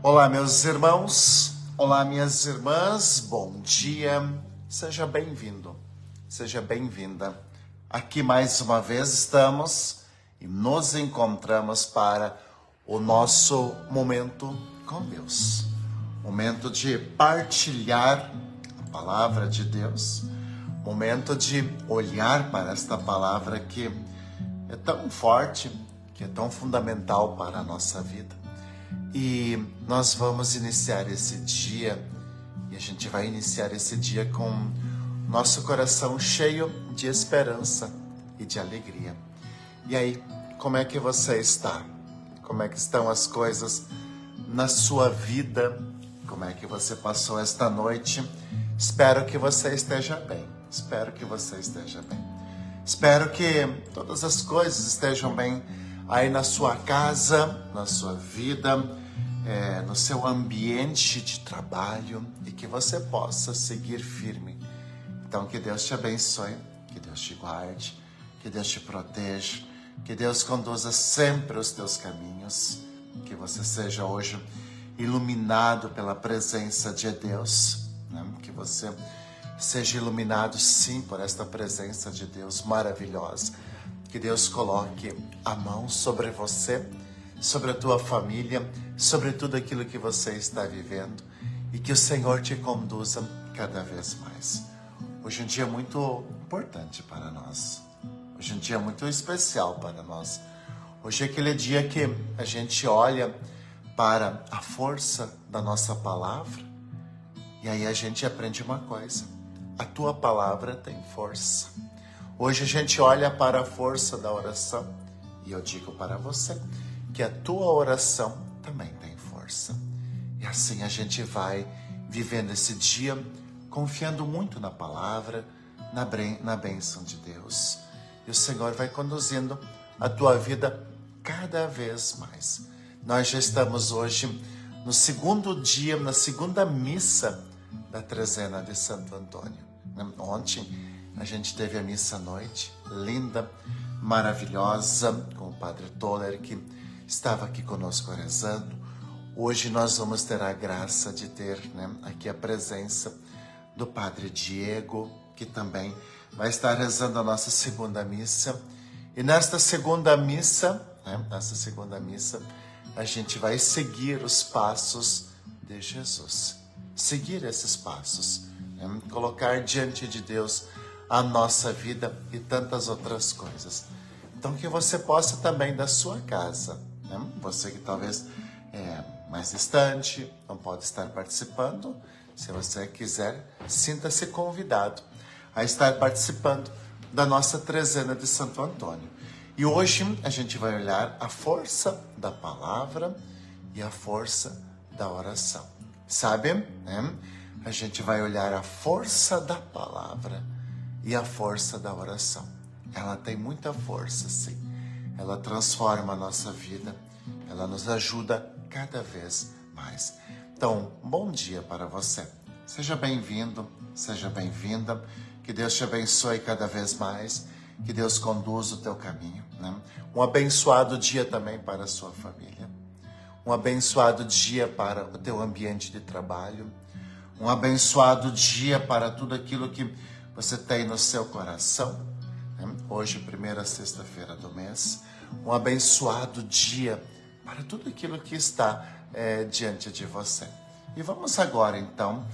Olá, meus irmãos, olá, minhas irmãs, bom dia, seja bem-vindo, seja bem-vinda. Aqui mais uma vez estamos e nos encontramos para o nosso momento com Deus. Momento de partilhar a palavra de Deus, momento de olhar para esta palavra que é tão forte, que é tão fundamental para a nossa vida. E nós vamos iniciar esse dia, e a gente vai iniciar esse dia com nosso coração cheio de esperança e de alegria. E aí, como é que você está? Como é que estão as coisas na sua vida? Como é que você passou esta noite? Espero que você esteja bem. Espero que você esteja bem. Espero que todas as coisas estejam bem aí na sua casa, na sua vida, no seu ambiente de trabalho e que você possa seguir firme. Então, que Deus te abençoe, que Deus te guarde, que Deus te proteja, que Deus conduza sempre os teus caminhos, que você seja hoje iluminado pela presença de Deus, né? Que você seja iluminado sim por esta presença de Deus maravilhosa. Que Deus coloque a mão sobre você, sobre a tua família, sobre tudo aquilo que você está vivendo e que o Senhor te conduza cada vez mais. Hoje é um dia muito importante para nós. Hoje é um dia muito especial para nós. Hoje é aquele dia que a gente olha para a força da nossa palavra e aí a gente aprende uma coisa. A tua palavra tem força. Hoje a gente olha para a força da oração e eu digo para você que a tua oração também tem força. E assim a gente vai vivendo esse dia confiando muito na palavra, na bênção de Deus. E o Senhor vai conduzindo a tua vida cada vez mais. Nós já estamos hoje no segundo dia, na segunda missa da trezena de Santo Antônio. Ontem a gente teve a missa à noite, linda, maravilhosa, com o Padre Toller, que estava aqui conosco rezando. Hoje nós vamos ter a graça de ter aqui a presença do Padre Diego, que também vai estar rezando a nossa segunda missa. E nesta segunda missa, a gente vai seguir os passos de Jesus. Seguir esses passos, colocar diante de Deus a nossa vida e tantas outras coisas. Então que você possa também da sua casa, você que talvez é mais distante, não pode estar participando, se você quiser, sinta-se convidado a estar participando da nossa trezena de Santo Antônio. E hoje a gente vai olhar a força da palavra e a força da oração. Sabe? A gente vai olhar a força da palavra e a força da oração. Ela tem muita força, sim. Ela transforma a nossa vida. Ela nos ajuda cada vez mais. Então, bom dia para você. Seja bem-vindo, seja bem-vinda. Que Deus te abençoe cada vez mais. Que Deus conduza o teu caminho. Um abençoado dia também para a sua família. Um abençoado dia para o teu ambiente de trabalho. Um abençoado dia para tudo aquilo que você tem no seu coração. Hoje, primeira sexta-feira do mês. Um abençoado dia para tudo aquilo que está diante de você. E vamos agora, então,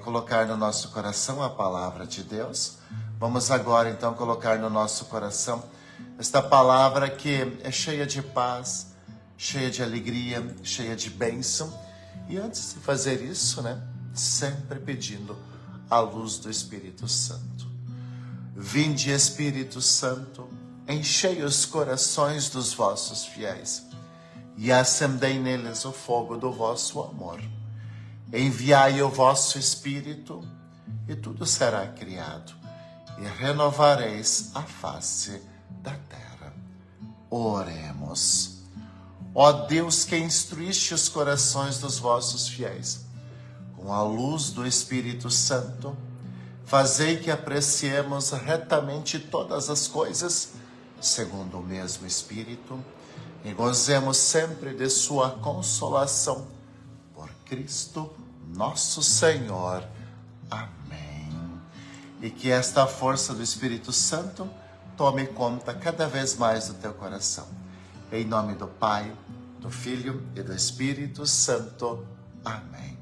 colocar no nosso coração a palavra de Deus. Vamos agora, então, colocar no nosso coração esta palavra que é cheia de paz, cheia de alegria, cheia de bênção. E antes de fazer isso, sempre pedindo a luz do Espírito Santo. Vinde, Espírito Santo, enchei os corações dos vossos fiéis e acendei neles o fogo do vosso amor. Enviai o vosso Espírito e tudo será criado e renovareis a face da terra. Oremos. Ó Deus, que instruíste os corações dos vossos fiéis com a luz do Espírito Santo, fazei que apreciemos retamente todas as coisas, segundo o mesmo Espírito, e gozemos sempre de sua consolação. Por Cristo, nosso Senhor. Amém. E que esta força do Espírito Santo tome conta cada vez mais do teu coração. Em nome do Pai, do Filho e do Espírito Santo. Amém.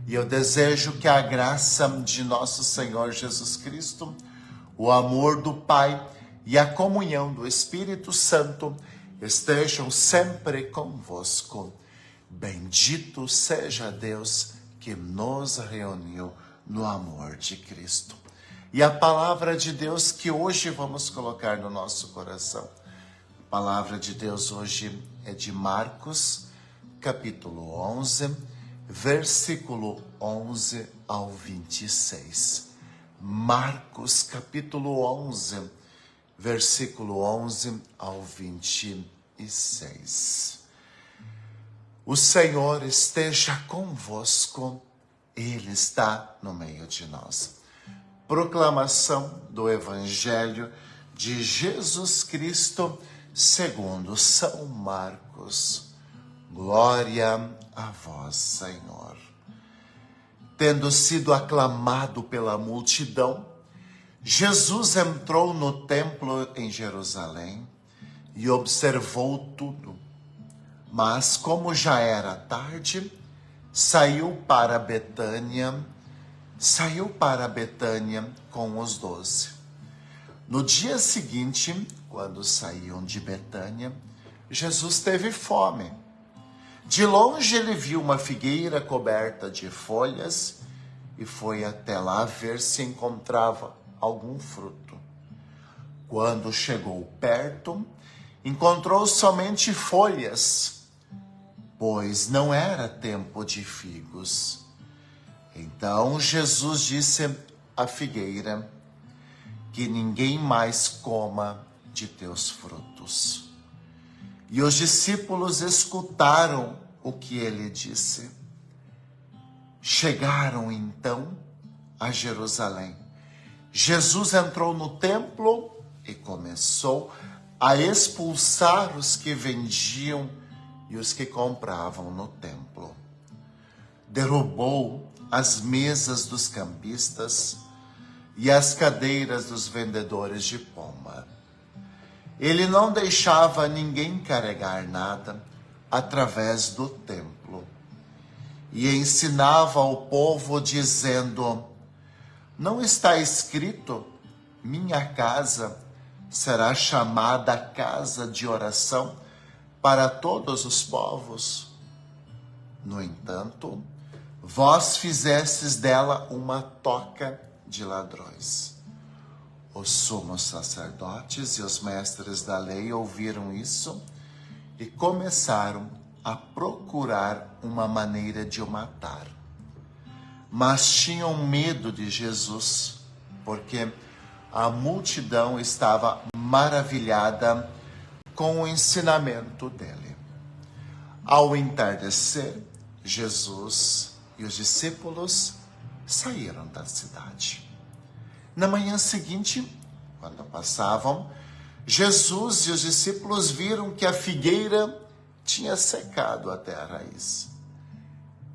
E eu desejo que a graça de nosso Senhor Jesus Cristo, o amor do Pai e a comunhão do Espírito Santo estejam sempre convosco. Bendito seja Deus que nos reuniu no amor de Cristo. E a palavra de Deus que hoje vamos colocar no nosso coração. A palavra de Deus hoje é de Marcos, capítulo 11, versículo 11 ao 26. Marcos, capítulo 11, versículo 11 ao 26. O Senhor esteja convosco, Ele está no meio de nós. Proclamação do Evangelho de Jesus Cristo segundo São Marcos. Glória a vós, Senhor. Tendo sido aclamado pela multidão, Jesus entrou no templo em Jerusalém e observou tudo. Mas, como já era tarde, saiu para Betânia com os 12. No dia seguinte, quando saíam de Betânia, Jesus teve fome. De longe ele viu uma figueira coberta de folhas e foi até lá ver se encontrava algum fruto. Quando chegou perto, encontrou somente folhas, pois não era tempo de figos. Então Jesus disse à figueira: que ninguém mais coma de teus frutos. E os discípulos escutaram o que ele disse. Chegaram então a Jerusalém. Jesus entrou no templo e começou a expulsar os que vendiam e os que compravam no templo. Derrubou as mesas dos cambistas e as cadeiras dos vendedores de pomba. Ele não deixava ninguém carregar nada através do templo e ensinava ao povo dizendo: não está escrito, minha casa será chamada casa de oração para todos os povos? No entanto, vós fizestes dela uma toca de ladrões. Os sumos sacerdotes e os mestres da lei ouviram isso e começaram a procurar uma maneira de o matar. Mas tinham medo de Jesus, porque a multidão estava maravilhada com o ensinamento dele. Ao entardecer, Jesus e os discípulos saíram da cidade. Na manhã seguinte, quando passavam, Jesus e os discípulos viram que a figueira tinha secado até a raiz.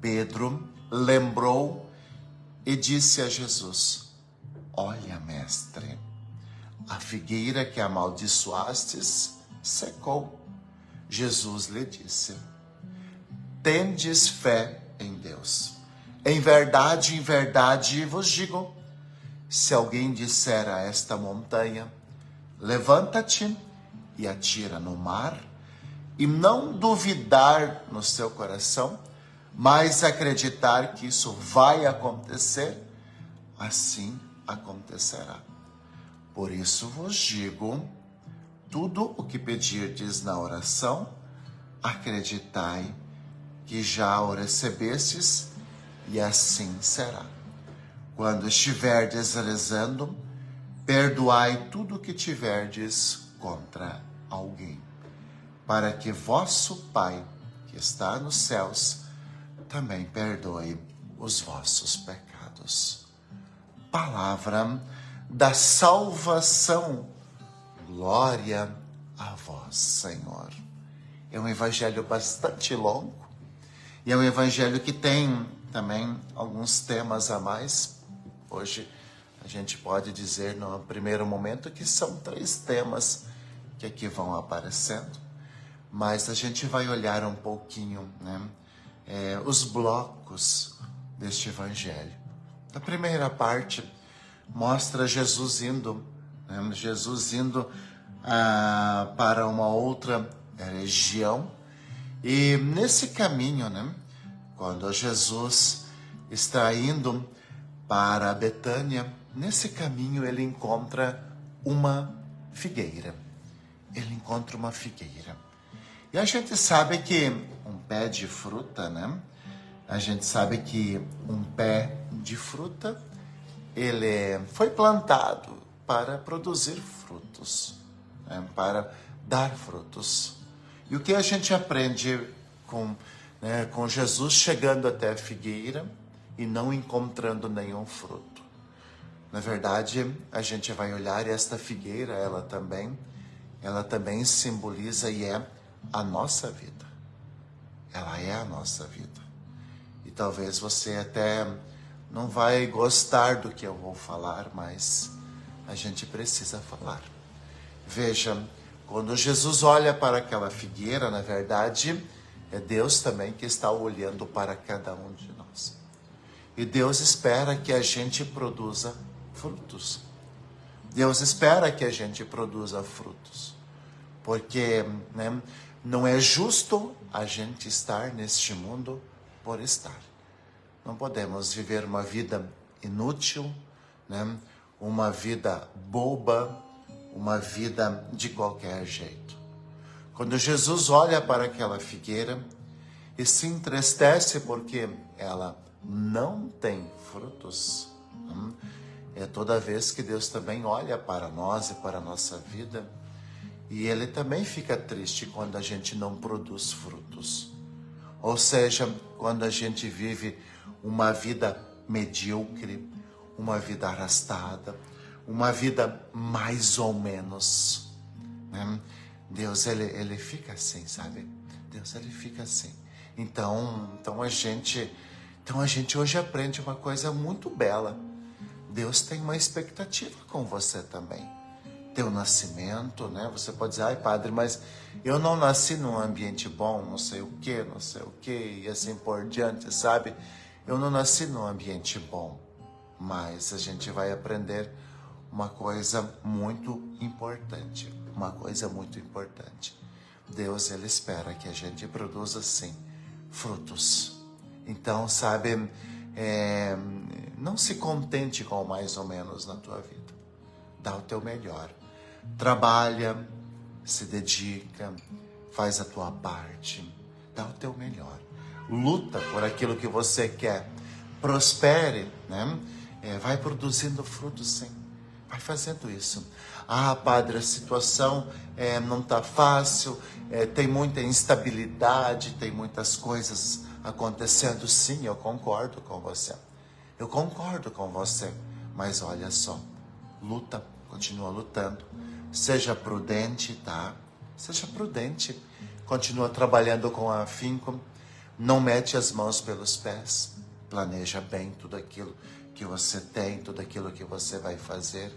Pedro lembrou e disse a Jesus: olha, mestre, a figueira que amaldiçoastes secou. Jesus lhe disse: tendes fé em Deus. Em verdade vos digo, se alguém disser a esta montanha: levanta-te e atira no mar, e não duvidar no seu coração, mas acreditar que isso vai acontecer, assim acontecerá. Por isso vos digo, tudo o que pedirdes na oração, acreditai que já o recebestes, e assim será. Quando estiverdes rezando, perdoai tudo o que tiverdes contra alguém, para que vosso Pai, que está nos céus, também perdoe os vossos pecados. Palavra da salvação. Glória a vós, Senhor. É um evangelho bastante longo E é um evangelho que tem também alguns temas a mais. Hoje a gente pode dizer no primeiro momento que são 3 temas que aqui vão aparecendo, mas a gente vai olhar um pouquinho, né, os blocos deste evangelho. A primeira parte mostra Jesus indo, para uma outra região. E nesse caminho, quando Jesus está indo para Betânia, nesse caminho ele encontra uma figueira. Ele encontra uma figueira. E a gente sabe que um pé de fruta, a gente sabe que um pé de fruta, ele foi plantado para produzir frutos, para dar frutos. E o que a gente aprende com Jesus chegando até a figueira e não encontrando nenhum fruto? Na verdade, a gente vai olhar e esta figueira, ela também simboliza e é a nossa vida. Ela é a nossa vida. E talvez você até não vai gostar do que eu vou falar, mas a gente precisa falar. Veja, quando Jesus olha para aquela figueira, na verdade, é Deus também que está olhando para cada um de nós. E Deus espera que a gente produza frutos. Deus espera que a gente produza frutos. Porque não é justo a gente estar neste mundo por estar. Não podemos viver uma vida inútil, uma vida boba, uma vida de qualquer jeito. Quando Jesus olha para aquela figueira e se entristece porque ela não tem frutos, é toda vez que Deus também olha para nós e para a nossa vida, e Ele também fica triste quando a gente não produz frutos. Ou seja, quando a gente vive uma vida medíocre, uma vida arrastada, uma vida mais ou menos. Deus, ele fica assim, sabe? Deus, ele fica assim. Então a gente hoje aprende uma coisa muito bela. Deus tem uma expectativa com você também. Teu nascimento, Você pode dizer, ai padre, mas eu não nasci num ambiente bom, não sei o quê, e assim por diante, sabe? Eu não nasci num ambiente bom, mas a gente vai aprender uma coisa muito importante, Deus, ele espera que a gente produza, sim, frutos. Então, sabe, não se contente com mais ou menos na tua vida. Dá o teu melhor. Trabalha, se dedica, faz a tua parte, dá o teu melhor. Luta por aquilo que você quer. Prospere, vai produzindo frutos, sim. Vai fazendo isso. Ah, padre, a situação não está fácil, tem muita instabilidade, tem muitas coisas acontecendo. Sim, eu concordo com você. Mas olha só, luta, continua lutando. Seja prudente, tá? Seja prudente. Continua trabalhando com afinco. Não mete as mãos pelos pés. Planeja bem tudo aquilo que você tem, tudo aquilo que você vai fazer.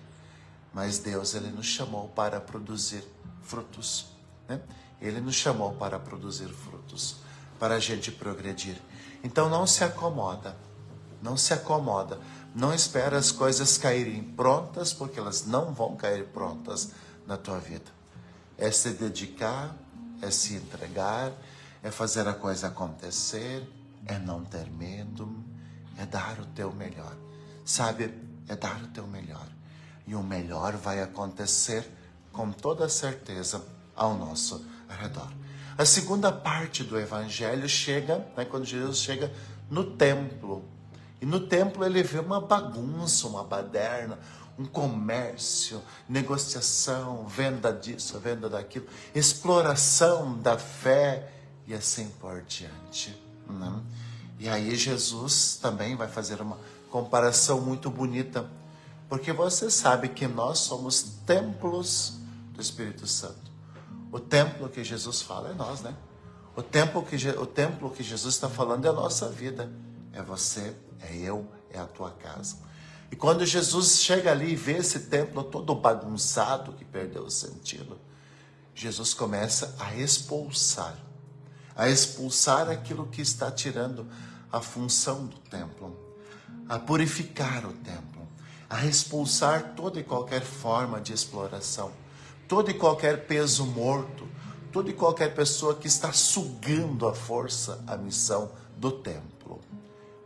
Mas Deus, ele nos chamou para produzir frutos, Ele nos chamou para produzir frutos, para a gente progredir. Então não se acomoda. Não espera as coisas caírem prontas, porque elas não vão cair prontas na tua vida. É se dedicar, é se entregar, é fazer a coisa acontecer, é não ter medo, é dar o teu melhor. Sabe, é dar o teu melhor. E o melhor vai acontecer com toda certeza ao nosso redor. A segunda parte do evangelho chega, quando Jesus chega no templo. E no templo ele vê uma bagunça, uma baderna, um comércio, negociação, venda disso, venda daquilo, exploração da fé e assim por diante. E aí Jesus também vai fazer uma comparação muito bonita, porque você sabe que nós somos templos do Espírito Santo. O templo que Jesus fala é nós, O templo que Jesus está falando é a nossa vida. É você, é eu, é a tua casa. E quando Jesus chega ali e vê esse templo todo bagunçado, que perdeu o sentido, Jesus começa a expulsar aquilo que está tirando a função do templo, a purificar o templo, a expulsar toda e qualquer forma de exploração, todo e qualquer peso morto, toda e qualquer pessoa que está sugando a força, a missão do templo.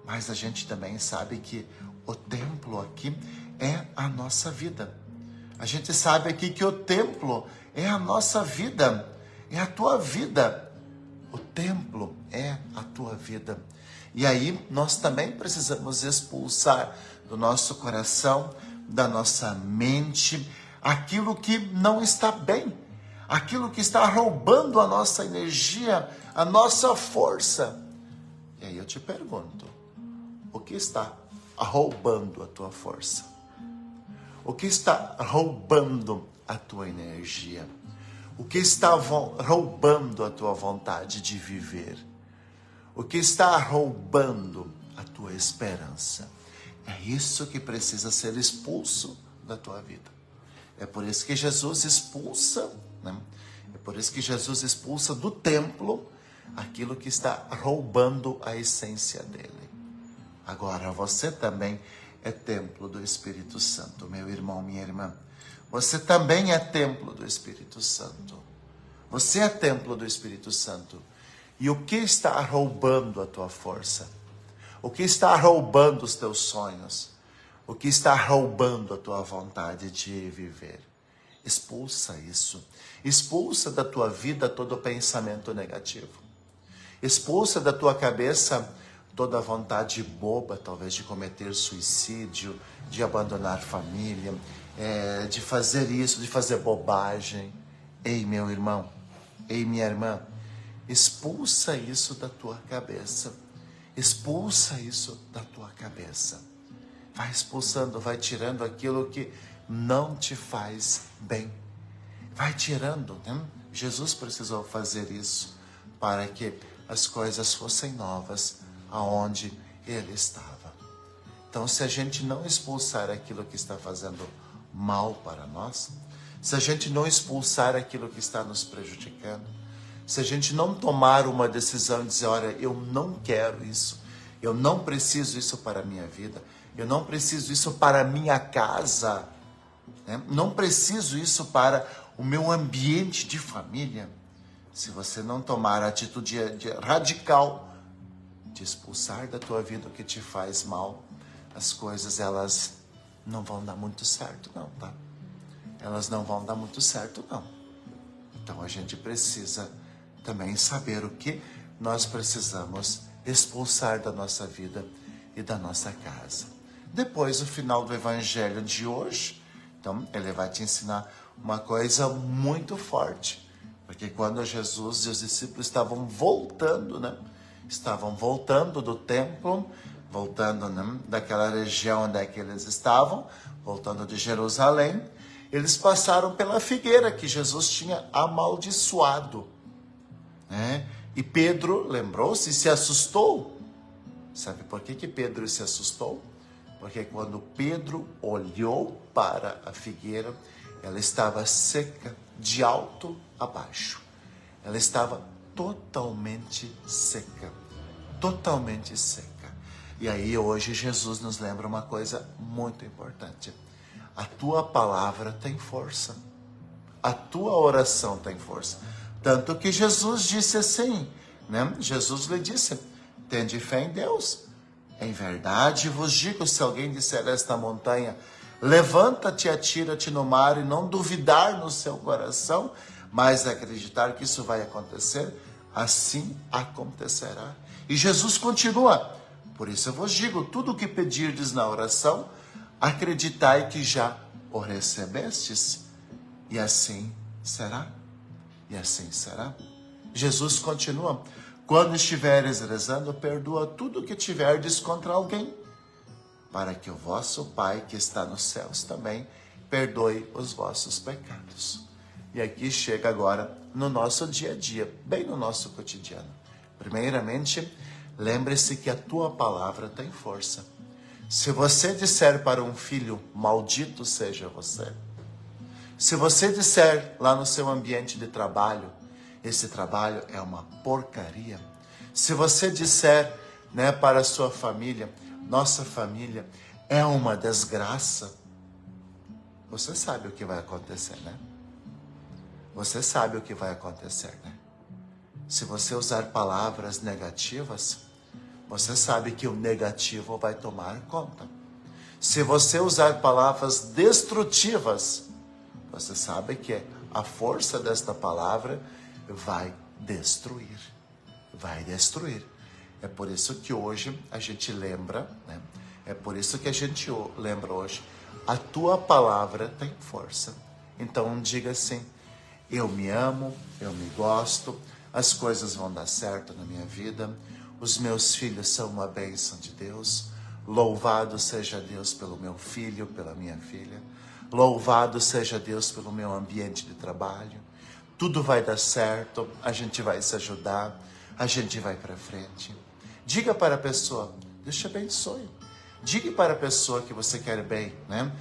Mas a gente também sabe que o templo aqui é a nossa vida. A gente sabe aqui que o templo é a nossa vida, é a tua vida. O templo é a tua vida. E aí nós também precisamos expulsar do nosso coração, da nossa mente, aquilo que não está bem, aquilo que está roubando a nossa energia, a nossa força. E aí eu te pergunto, o que está roubando a tua força? O que está roubando a tua energia? O que está roubando a tua vontade de viver? O que está roubando a tua esperança? É isso que precisa ser expulso da tua vida. É por isso que Jesus expulsa, né? É por isso que Jesus expulsa do templo aquilo que está roubando a essência dele. Agora, você também é templo do Espírito Santo, meu irmão, minha irmã. Você também é templo do Espírito Santo. Você é templo do Espírito Santo. E o que está roubando a tua força? O que está roubando os teus sonhos? O que está roubando a tua vontade de viver? Expulsa isso. Expulsa da tua vida todo pensamento negativo. Expulsa da tua cabeça toda a vontade boba, talvez, de cometer suicídio, de abandonar família, de fazer isso, de fazer bobagem. Ei, meu irmão, ei, minha irmã, expulsa isso da tua cabeça. Expulsa isso da tua cabeça. Vai expulsando, vai tirando aquilo que não te faz bem. Vai tirando, né? Jesus precisou fazer isso para que as coisas fossem novas aonde ele estava. Então, se a gente não expulsar aquilo que está fazendo mal para nós, se a gente não expulsar aquilo que está nos prejudicando, se a gente não tomar uma decisão e dizer, olha, eu não quero isso, eu não preciso isso para a minha vida, eu não preciso isso para a minha casa, né? Não preciso isso para o meu ambiente de família. Se você não tomar a atitude radical de expulsar da tua vida o que te faz mal, as coisas, elas não vão dar muito certo não, tá? Elas não vão dar muito certo não. Então a gente precisa também saber o que nós precisamos expulsar da nossa vida e da nossa casa. Depois, o final do evangelho de hoje, então ele vai te ensinar uma coisa muito forte, porque quando Jesus e os discípulos estavam voltando, né? Estavam voltando do templo, voltando, né, daquela região onde é que eles estavam, voltando de Jerusalém, eles passaram pela figueira que Jesus tinha amaldiçoado, né? E Pedro lembrou-se e se assustou. Sabe por que Pedro se assustou? Porque quando Pedro olhou para a figueira, ela estava seca de alto a baixo. Ela estava totalmente seca. Totalmente seca. E aí hoje Jesus nos lembra uma coisa muito importante. A tua palavra tem força. A tua oração tem força. Tanto que Jesus disse assim, né? Jesus lhe disse, tende fé em Deus. Em verdade vos digo, se alguém disser a esta montanha, levanta-te e atira-te no mar, e não duvidar no seu coração, mas acreditar que isso vai acontecer, assim acontecerá. E Jesus continua, por isso eu vos digo, tudo o que pedirdes na oração, acreditai que já o recebestes, e assim será. E assim será. Jesus continua, quando estiveres rezando, perdoa tudo o que tiverdes contra alguém, para que o vosso Pai que está nos céus também perdoe os vossos pecados. E aqui chega agora no nosso dia a dia, bem no nosso cotidiano. Primeiramente, lembre-se que a tua palavra tem força. Se você disser para um filho, maldito seja você. Se você disser lá no seu ambiente de trabalho, esse trabalho é uma porcaria. Se você disser, né, para a sua família, nossa família é uma desgraça, você sabe o que vai acontecer, né? Você sabe o que vai acontecer, né? Se você usar palavras negativas, você sabe que o negativo vai tomar conta. Se você usar palavras destrutivas, você sabe que a força desta palavra vai destruir. Vai destruir. É por isso que hoje a gente lembra, né? É por isso que a gente lembra hoje. A tua palavra tem força. Então diga assim: eu me amo, eu me gosto, as coisas vão dar certo na minha vida, os meus filhos são uma bênção de Deus, louvado seja Deus pelo meu filho, pela minha filha, louvado seja Deus pelo meu ambiente de trabalho, tudo vai dar certo, a gente vai se ajudar, a gente vai para frente. Diga para a pessoa: Deus te abençoe. Diga para a pessoa que você quer bem, né?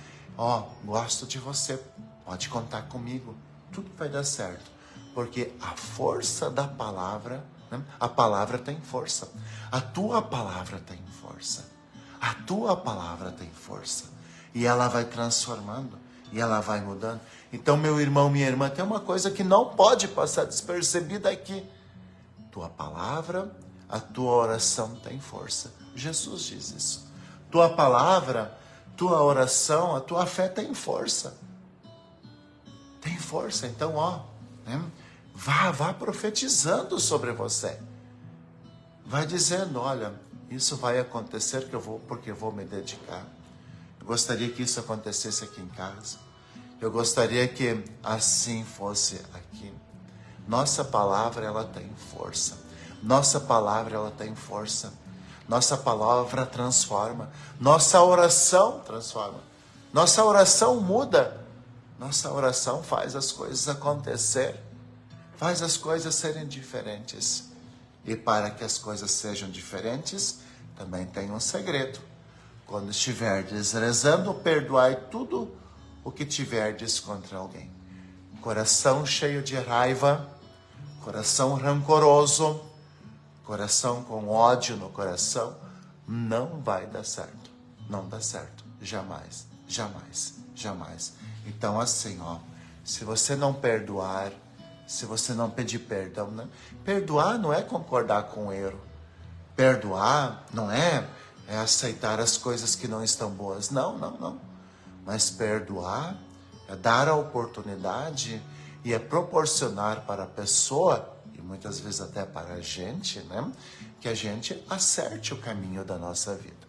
Gosto de você, pode contar comigo. Tudo vai dar certo, porque a força da palavra, né? A palavra tem força. A tua palavra tem força. A tua palavra tem força. E ela vai transformando, e ela vai mudando. Então, meu irmão, minha irmã, tem uma coisa que não pode passar despercebida aqui. Tua palavra, a tua oração tem força. Jesus diz isso. Tua palavra, tua oração, a tua fé tem força. Tem força, então, né? Vá profetizando sobre você. Vai dizendo: olha, isso vai acontecer porque eu vou me dedicar. Eu gostaria que isso acontecesse aqui em casa. Eu gostaria que assim fosse aqui. Nossa palavra, ela tem força. Nossa palavra, ela tem força. Nossa palavra transforma. Nossa oração transforma. Nossa oração muda. Nossa oração faz as coisas acontecer, faz as coisas serem diferentes. E para que as coisas sejam diferentes, também tem um segredo. Quando estiverdes rezando, perdoai tudo o que tiverdes contra alguém. Coração cheio de raiva, coração rancoroso, coração com ódio no coração, não vai dar certo. Não dá certo. Jamais, jamais, jamais. Então assim, se você não perdoar, se você não pedir perdão, né? Perdoar não é concordar com o erro. Perdoar não é aceitar as coisas que não estão boas. Não. Mas perdoar é dar a oportunidade e é proporcionar para a pessoa, e muitas vezes até para a gente, né? Que a gente acerte o caminho da nossa vida.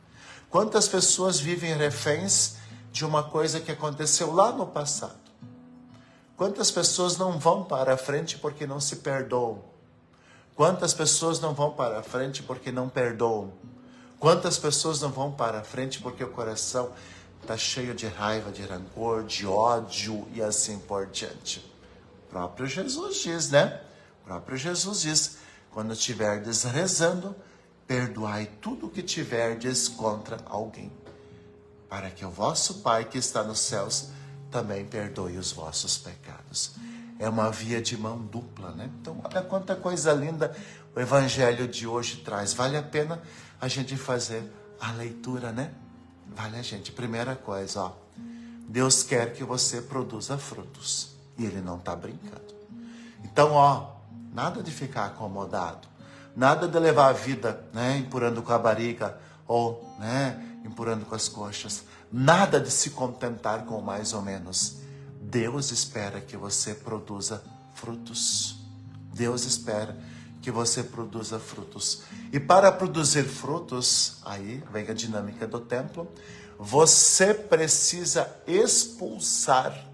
Quantas pessoas vivem reféns de uma coisa que aconteceu lá no passado? Quantas pessoas não vão para a frente porque não se perdoam? Quantas pessoas não vão para a frente porque não perdoam? Quantas pessoas não vão para a frente porque o coração está cheio de raiva, de rancor, de ódio e assim por diante? O próprio Jesus diz, né? O próprio Jesus diz: quando estiverdes rezando, perdoai tudo o que tiverdes contra alguém, para que o vosso Pai que está nos céus também perdoe os vossos pecados. É uma via de mão dupla, né? Então, olha quanta coisa linda o Evangelho de hoje traz. Vale a pena a gente fazer a leitura, né? Vale a gente. Primeira coisa, Deus quer que você produza frutos. E Ele não está brincando. Então, nada de ficar acomodado. Nada de levar a vida, né, empurrando com a barriga ou, né, empurrando com as coxas. Nada de se contentar com mais ou menos. Deus espera que você produza frutos. Deus espera que você produza frutos. E para produzir frutos, aí vem a dinâmica do templo, você precisa expulsar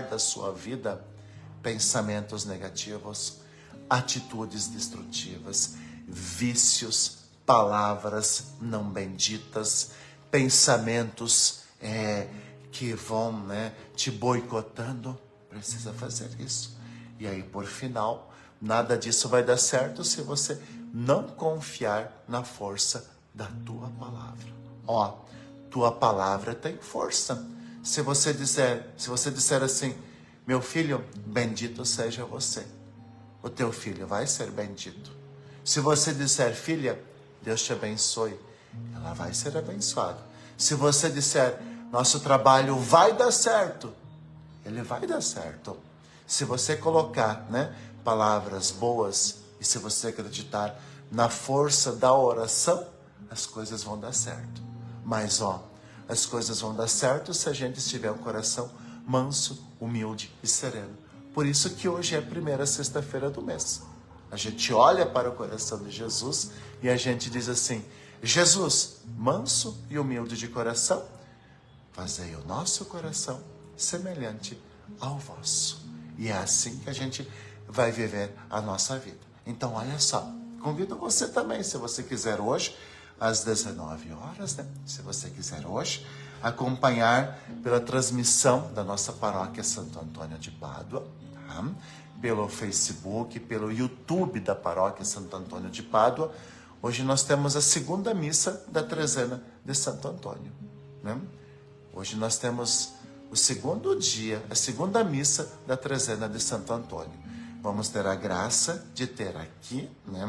da sua vida pensamentos negativos, atitudes destrutivas, vícios, palavras não benditas, pensamentos que vão, né, te boicotando, precisa fazer isso. E aí, por final, nada disso vai dar certo se você não confiar na força da tua palavra. Ó, tua palavra tem força. Se você disser assim, meu filho, bendito seja você, o teu filho vai ser bendito. Se você disser, filha, Deus te abençoe, ela vai ser abençoada. Se você disser, nosso trabalho vai dar certo, ele vai dar certo. Se você colocar, né, palavras boas e se você acreditar na força da oração, as coisas vão dar certo. Mas, ó, as coisas vão dar certo se a gente tiver um coração manso, humilde e sereno. Por isso que hoje é a primeira sexta-feira do mês. A gente olha para o coração de Jesus e a gente diz assim, Jesus, manso e humilde de coração, fazei o nosso coração semelhante ao vosso. E é assim que a gente vai viver a nossa vida. Então, olha só, convido você também, se você quiser hoje, às 19 horas, né? Se você quiser hoje, acompanhar pela transmissão da nossa paróquia Santo Antônio de Pádua, tá? Pelo Facebook, pelo YouTube da paróquia Santo Antônio de Pádua. Hoje nós temos a segunda missa da trezena de Santo Antônio, né? Hoje nós temos o segundo dia, a segunda missa da trezena de Santo Antônio. Vamos ter a graça de ter aqui, né?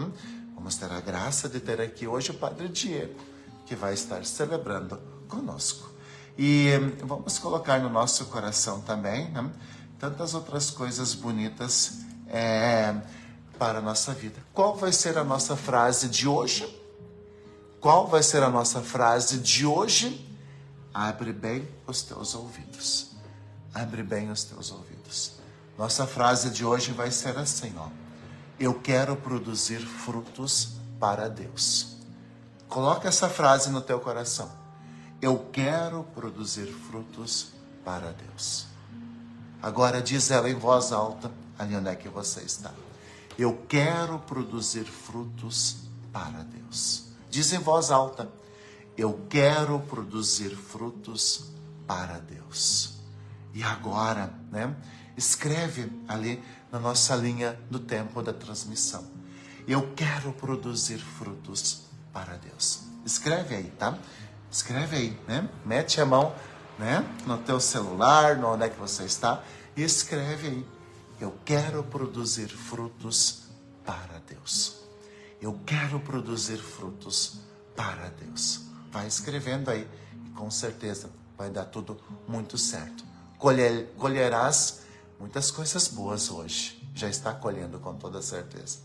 Vamos ter a graça de ter aqui hoje o Padre Diego, que vai estar celebrando conosco. E vamos colocar no nosso coração também, né, tantas outras coisas bonitas para a nossa vida. Qual vai ser a nossa frase de hoje? Qual vai ser a nossa frase de hoje? Abre bem os teus ouvidos. Abre bem os teus ouvidos. Nossa frase de hoje vai ser assim, ó. Eu quero produzir frutos para Deus. Coloca essa frase no teu coração. Eu quero produzir frutos para Deus. Agora diz ela em voz alta, ali onde é que você está. Eu quero produzir frutos para Deus. Diz em voz alta. Eu quero produzir frutos para Deus. E agora, né? Escreve ali na nossa linha do tempo da transmissão. Eu quero produzir frutos para Deus. Escreve aí, tá? Escreve aí, né? Mete a mão, né, no teu celular, no onde é que você está, e escreve aí. Eu quero produzir frutos para Deus. Eu quero produzir frutos para Deus. Vai escrevendo aí e com certeza vai dar tudo muito certo. Colherás muitas coisas boas hoje. Já está colhendo com toda certeza.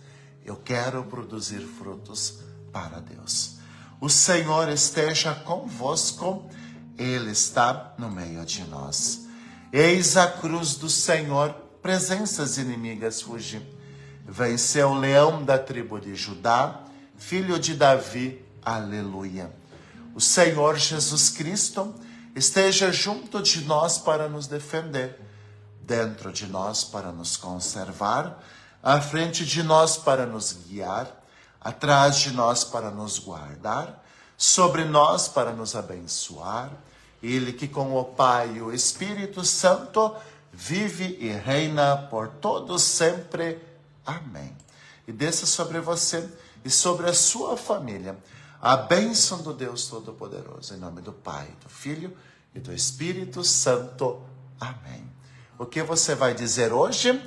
Eu quero produzir frutos para Deus. O Senhor esteja convosco. Ele está no meio de nós. Eis a cruz do Senhor. Presenças inimigas fugir. Venceu o leão da tribo de Judá, filho de Davi. Aleluia. O Senhor Jesus Cristo esteja junto de nós para nos defender, dentro de nós para nos conservar, à frente de nós para nos guiar, atrás de nós para nos guardar, sobre nós para nos abençoar. Ele que com o Pai e o Espírito Santo vive e reina por todos sempre. Amém. E desça sobre você e sobre a sua família a bênção do Deus Todo-Poderoso, em nome do Pai, do Filho e do Espírito Santo. Amém. O que você vai dizer hoje?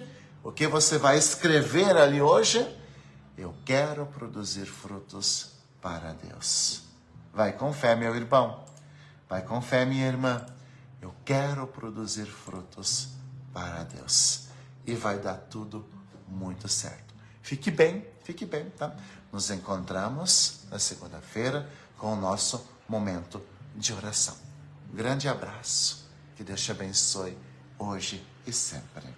O que você vai escrever ali hoje? Eu quero produzir frutos para Deus. Vai com fé, meu irmão. Vai com fé, minha irmã. Eu quero produzir frutos para Deus. E vai dar tudo muito certo. Fique bem, tá? Nos encontramos na segunda-feira com o nosso momento de oração. Um grande abraço. Que Deus te abençoe hoje e sempre.